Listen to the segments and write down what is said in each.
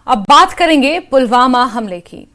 अब बात करेंगे पुलवामा हमले की।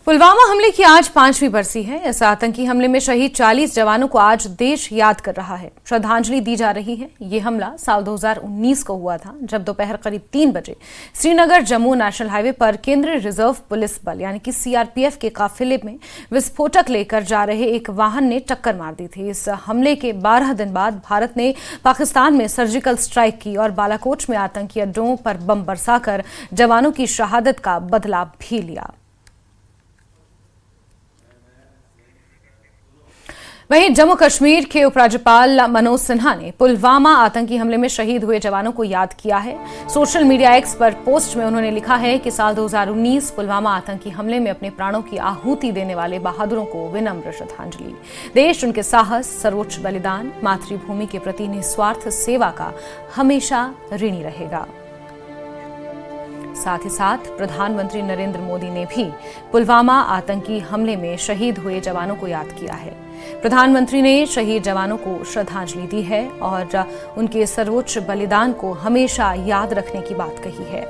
पुलवामा हमले की आज 5वीं बरसी है। इस आतंकी हमले में शहीद 40 जवानों को आज देश याद कर रहा है, श्रद्धांजलि दी जा रही है। ये हमला साल 2019 को हुआ था, जब दोपहर करीब 3 बजे श्रीनगर जम्मू नेशनल हाईवे पर केंद्रीय रिजर्व पुलिस बल यानी कि सीआरपीएफ के काफिले में विस्फोटक लेकर जा रहे एक वाहन ने टक्कर मार दी थी। इस हमले के 12 दिन बाद भारत ने पाकिस्तान में सर्जिकल स्ट्राइक की और बालाकोट में आतंकी अड्डों पर बम बरसाकर जवानों की शहादत का बदला भी लिया। वहीं जम्मू कश्मीर के उपराज्यपाल मनोज सिन्हा ने पुलवामा आतंकी हमले में शहीद हुए जवानों को याद किया है। सोशल मीडिया एक्स पर पोस्ट में उन्होंने लिखा है कि साल 2019 पुलवामा आतंकी हमले में अपने प्राणों की आहुति देने वाले बहादुरों को विनम्र श्रद्धांजलि। देश उनके साहस, सर्वोच्च बलिदान, मातृभूमि के प्रति निस्वार्थ सेवा का हमेशा ऋणी रहेगा। साथ ही साथ प्रधानमंत्री नरेंद्र मोदी ने भी पुलवामा आतंकी हमले में शहीद हुए जवानों को याद किया है। प्रधानमंत्री ने शहीद जवानों को श्रद्धांजलि दी है और उनके सर्वोच्च बलिदान को हमेशा याद रखने की बात कही है।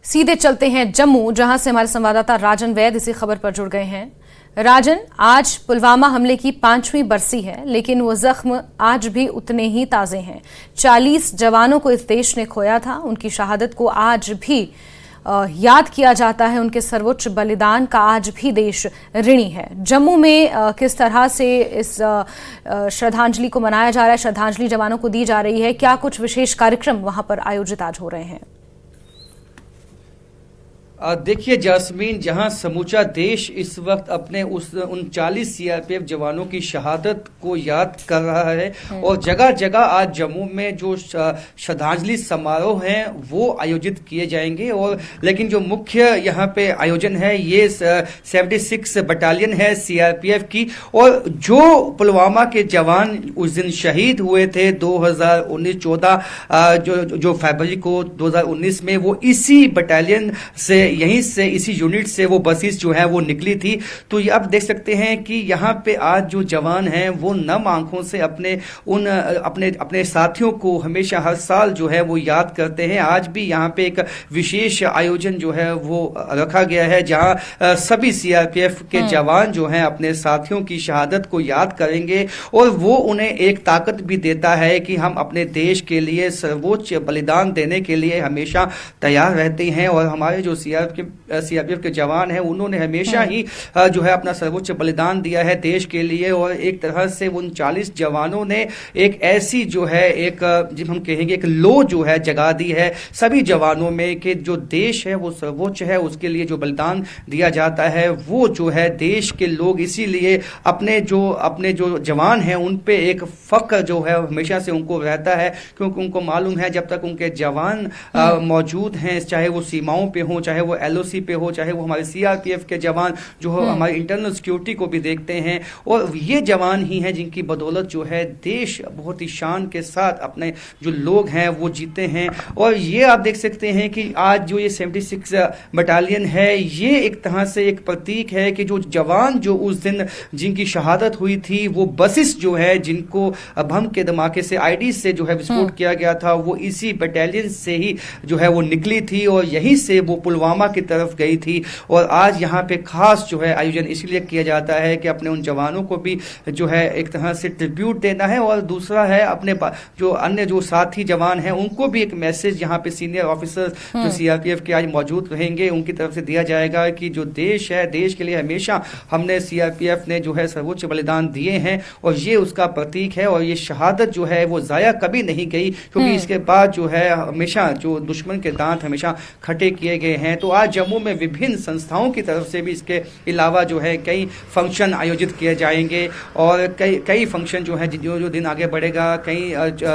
सीधे चलते हैं जम्मू, जहां से हमारे संवाददाता राजन वैद इसी खबर पर जुड़ गए हैं। राजन, आज पुलवामा हमले की 5वीं बरसी है, लेकिन वो जख्म आज भी उतने ही ताजे हैं। 40 जवानों को इस देश ने खोया था, उनकी शहादत को आज भी याद किया जाता है, उनके सर्वोच्च बलिदान का आज भी देश ऋणी है। जम्मू में किस तरह से इस श्रद्धांजलि को मनाया जा रहा है, श्रद्धांजलि जवानों को दी जा रही है, क्या कुछ विशेष कार्यक्रम वहां पर आयोजित आज हो रहे हैं? देखिए जास्मीन, जहां समूचा देश इस वक्त अपने उन 40 सीआरपीएफ जवानों की शहादत को याद कर रहा है और जगह जगह आज जम्मू में जो श्रद्धांजलि समारोह हैं वो आयोजित किए जाएंगे। और लेकिन जो मुख्य यहाँ पे आयोजन है ये 76 बटालियन है सीआरपीएफ की, और जो पुलवामा के जवान उस दिन शहीद हुए थे 2019-14 जो फरवरी को 2019 में, वो इसी बटालियन से, यहीं से, इसी यूनिट से वो बसेस जो है वो निकली थी। तो ये आप देख सकते हैं कि यहाँ पे आज जो जवान हैं वो नम आंखों से अपने साथियों को हमेशा हर साल जो है वो याद करते हैं। आज भी यहाँ पे एक विशेष आयोजन जो है वो रखा गया है, जहाँ सभी सीआरपीएफ के जवान जो हैं अपने साथियों की शहादत को याद करेंगे और वो उन्हें एक ताकत भी देता है कि हम अपने देश के लिए सर्वोच्च बलिदान देने के लिए हमेशा तैयार रहते हैं। और हमारे जो सीआरपीएफ के जवान हैं उन्होंने हमेशा ही जो है अपना सर्वोच्च बलिदान दिया है देश के लिए। और एक तरह से उन 40 जवानों ने एक ऐसी जो है एक जिसे हम कहेंगे एक लो जो है जगा दी है सभी जवानों में कि जो देश है वो सर्वोच्च है, उसके लिए जो बलिदान दिया जाता है वो जो है देश के लोग इसीलिए अपने जो जवान हैं उन पे एक फख्र जो है हमेशा से उनको रहता है, क्योंकि उनको मालूम है जब तक उनके जवान मौजूद हैं, चाहे वो सीमाओं पे हो, चाहे वो एलओसी पे हो, चाहे वो हमारे सीआरपीएफ के जवान जो हमारी इंटरनल सिक्योरिटी को भी देखते हैं, और ये जवान ही हैं जिनकी बदौलत जो है देश बहुत ही शान के साथ अपने जो लोग हैं वो जीते हैं। और ये आप देख सकते हैं कि आज जो ये 76 बटालियन है ये एक तरह से एक प्रतीक है कि जो जवान जो उस दिन जिनकी शहादत हुई थी वो बसेस जो है जिनको बम के धमाके से आईडी से जो है विस्फोट किया गया था वो इसी बटालियन से ही जो है वो निकली थी और यहीं से वो पुलवामा की तरफ गई थी। और आज यहाँ पे खास जो है आयोजन इसलिए किया जाता है कि अपने उन जवानों को भी जो है एक तरह से ट्रिब्यूट देना है, और दूसरा है अपने जो अन्य जो साथी जवान हैं उनको भी एक मैसेज यहाँ पे सीनियर ऑफिसर जो सीआरपीएफ के आज मौजूद रहेंगे उनकी तरफ से दिया जाएगा कि जो देश है, देश के लिए हमेशा हमने सीआरपीएफ ने जो है सर्वोच्च बलिदान दिए हैं और ये उसका प्रतीक है। और ये शहादत जो है वो जाया कभी नहीं गई, क्योंकि इसके बाद जो है हमेशा जो दुश्मन के दांत हमेशा खटे किए गए हैं। तो तो आज जम्मू में विभिन्न संस्थाओं की तरफ से भी इसके अलावा जो है कई फंक्शन आयोजित किए जाएंगे और कई फंक्शन जो है जो दिन आगे बढ़ेगा। कई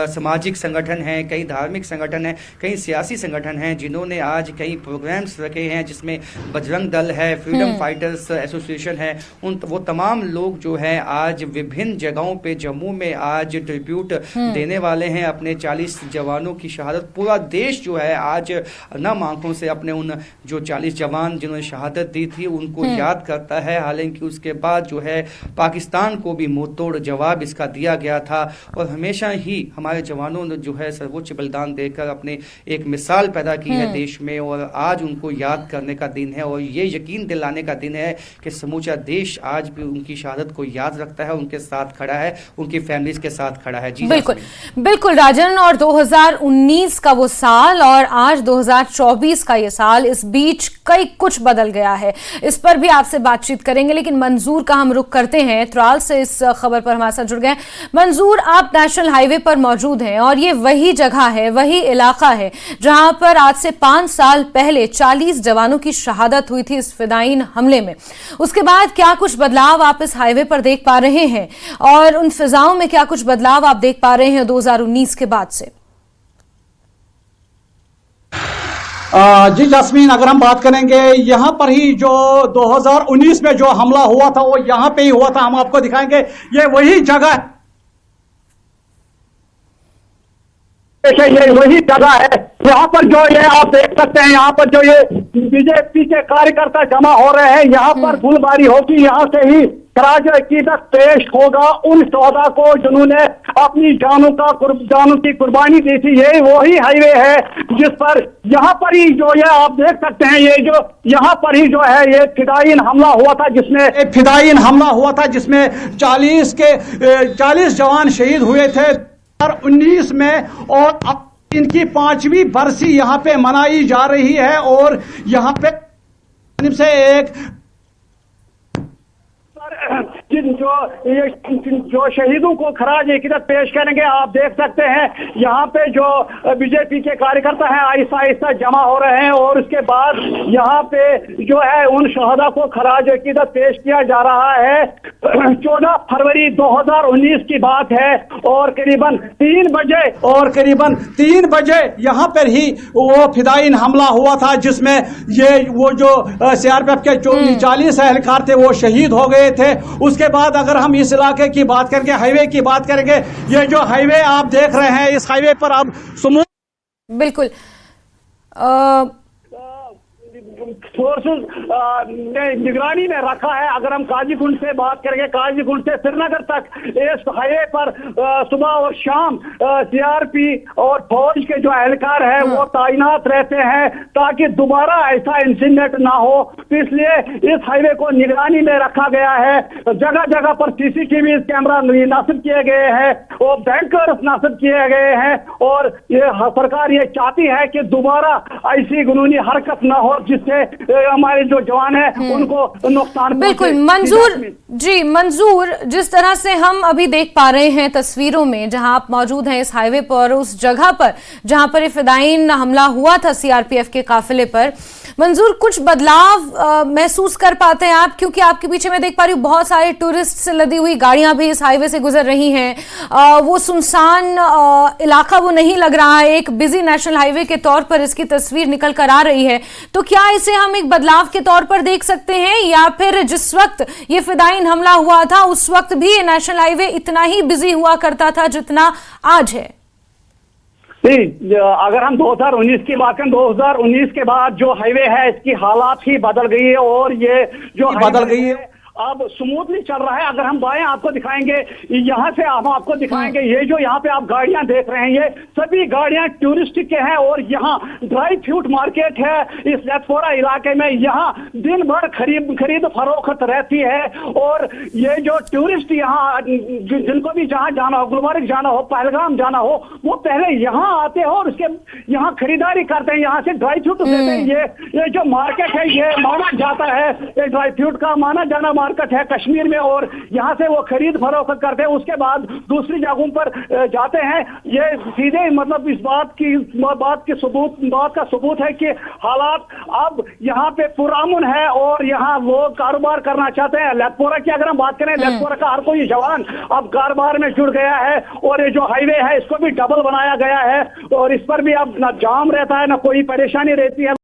सामाजिक संगठन हैं, कई धार्मिक संगठन हैं, कई सियासी संगठन हैं जिन्होंने आज कई प्रोग्राम्स रखे हैं, जिसमें बजरंग दल है, फ्रीडम फाइटर्स एसोसिएशन है, वो तमाम लोग जो है आज विभिन्न जगहों पे जम्मू में आज ट्रिब्यूट देने वाले हैं अपने 40 जवानों की शहादत। पूरा देश जो है आज नम आंखों से अपने उन जो 40 जवान जिन्होंने शहादत दी थी उनको याद करता है। हालांकि उसके बाद जो है पाकिस्तान को भी मुंहतोड़ जवाब इसका दिया गया था और हमेशा ही हमारे जवानों ने जो है सर्वोच्च बलिदान देकर अपने एक मिसाल पैदा की है देश में और आज उनको याद करने का दिन है और ये यकीन दिलाने का दिन है कि समूचा देश आज भी उनकी शहादत को याद रखता है, उनके साथ खड़ा है, उनकी फैमिलीज के साथ खड़ा है। जी बिल्कुल बिल्कुल राजन, और 2019 का वो साल और आज 2024 का ये साल, इस बीच कई कुछ बदल गया है, इस पर भी आपसे बातचीत करेंगे। लेकिन मंजूर का हम रुख करते हैं, त्राल से इस खबर पर हमारे साथ जुड़ गए। मंजूर, आप नेशनल हाईवे पर मौजूद हैं और ये वही जगह है, वही इलाका है जहां पर आज से 5 साल पहले 40 जवानों की शहादत हुई थी इस फिदायीन हमले में। उसके बाद क्या कुछ बदलाव आप इस हाईवे पर देख पा रहे हैं और उन फिजाओं में क्या कुछ बदलाव आप देख पा रहे हैं 2019 के बाद से? जी जस्मीन, अगर हम बात करेंगे यहाँ पर ही जो 2019 में जो हमला हुआ था वो यहाँ पे ही हुआ था। हम आपको दिखाएंगे, ये वही जगह है, ये वही जगह है। यहाँ पर जो ये आप देख सकते हैं, यहाँ पर जो ये बीजेपी के कार्यकर्ता जमा हो रहे हैं, यहाँ पर गुलबारी होगी, यहाँ से ही खराज अकीदत पेश होगा उन शोहदा को जिन्होंने अपनी जानों की कुर्बानी दी थी। ये वही हाईवे है जिस पर यहाँ पर ही जो ये आप देख सकते हैं, ये जो यहाँ पर ही जो है ये फिदायीन हमला हुआ था, जिसमें 40 जवान शहीद हुए थे 2019 में और अब इनकी 5वीं बरसी यहाँ पे मनाई जा रही है और यहाँ पे से एक जो शहीदों को खराज अकीदत पेश करेंगे। आप देख सकते हैं यहाँ पे जो बीजेपी के कार्यकर्ता हैं आहिस्ता आहिस्ता जमा हो रहे हैं और उसके बाद यहाँ पे जो है उन शहदा को खराज अकीदत पेश किया जा रहा है। 14 फरवरी 2019 की बात है और करीबन 3 बजे यहाँ पर ही वो फिदायीन हमला हुआ था जिसमें वो जो सीआरपीएफ के 40 एहलकार थे वो शहीद हो गए थे। उसके बाद अगर हम इस इलाके की बात करेंगे, हाईवे की बात करेंगे, ये जो हाईवे आप देख रहे हैं, इस हाईवे पर अब बिल्कुल फोर्सेस ने निगरानी में रखा है। अगर हम काजीकुंड से बात करेंगे, काजीकुंड से श्रीनगर तक इस हाईवे पर सुबह और शाम सीआरपी और फौज के जो एहलकार है वो तैनात रहते हैं ताकि दोबारा ऐसा इंसिडेंट ना हो। तो इसलिए इस हाईवे को निगरानी में रखा गया है। जगह जगह पर सीसीटीवी कैमरा नासिब किए गए हैं और बैंकर्स नासिब किए गए हैं और ये सरकार ये चाहती है कि दोबारा ऐसी कानूनी हरकत ना हो जिससे हमारे जो जवान हैं उनको नुकसान। बिल्कुल मंजूर, जिस तरह से हम अभी देख पा रहे हैं तस्वीरों में, जहां आप मौजूद हैं इस हाईवे पर, उस जगह पर जहां पर फिदायीन हमला हुआ था सीआरपीएफ के काफिले पर, मंजूर कुछ बदलाव महसूस कर पाते हैं आप? क्योंकि आपके पीछे मैं देख पा रही हूँ बहुत सारे टूरिस्ट से लदी हुई गाड़ियां भी इस हाईवे से गुजर रही हैं। वो सुनसान इलाका वो नहीं लग रहा है, एक बिजी नेशनल हाईवे के तौर पर इसकी तस्वीर निकल कर आ रही है। तो क्या इसे हम एक बदलाव के तौर पर देख सकते हैं या फिर जिस वक्त ये फिदायीन हमला हुआ था उस वक्त भी ये नेशनल हाईवे इतना ही बिजी हुआ करता था जितना आज है? नहीं, अगर हम 2019 की बात करें, 2019 के बाद जो हाईवे है इसकी हालात ही बदल गई है और ये जो बदल गई है अब स्मूथली चल रहा है। अगर हम बाएं आपको दिखाएंगे, यहाँ से हम आपको दिखाएंगे, ये जो यहाँ पे आप गाड़ियां देख रहे हैं ये सभी गाड़ियां टूरिस्ट के हैं और यहाँ ड्राई फ्रूट मार्केट है इस लेथपोरा इलाके में। यहाँ दिन भर खरीद फरोख्त रहती है और ये जो टूरिस्ट यहाँ जिनको भी जहाँ जाना हो, गुलमर्ग जाना हो, पहलगाम जाना हो, वो पहले यहाँ आते हो और उसके यहाँ खरीदारी करते हैं, यहाँ से ड्राई फ्रूट लेते हैं। ये जो मार्केट है ये माना जाता है, ये ड्राई फ्रूट का माना जाना मार्केट मार्केट है कश्मीर में और यहाँ से वो खरीद फरोख्त करते हैं, उसके बाद दूसरी जगहों पर जाते हैं। ये सीधे मतलब इस बात का सबूत है कि हालात अब यहाँ पे पुरामुन है और यहाँ लोग कारोबार करना चाहते हैं। लेथपोरा की अगर हम बात करें, लेथपोरा का हर कोई जवान अब कारोबार में जुड़ गया है और ये जो हाईवे है इसको भी डबल बनाया गया है और इस पर भी अब ना जाम रहता है ना कोई परेशानी रहती है।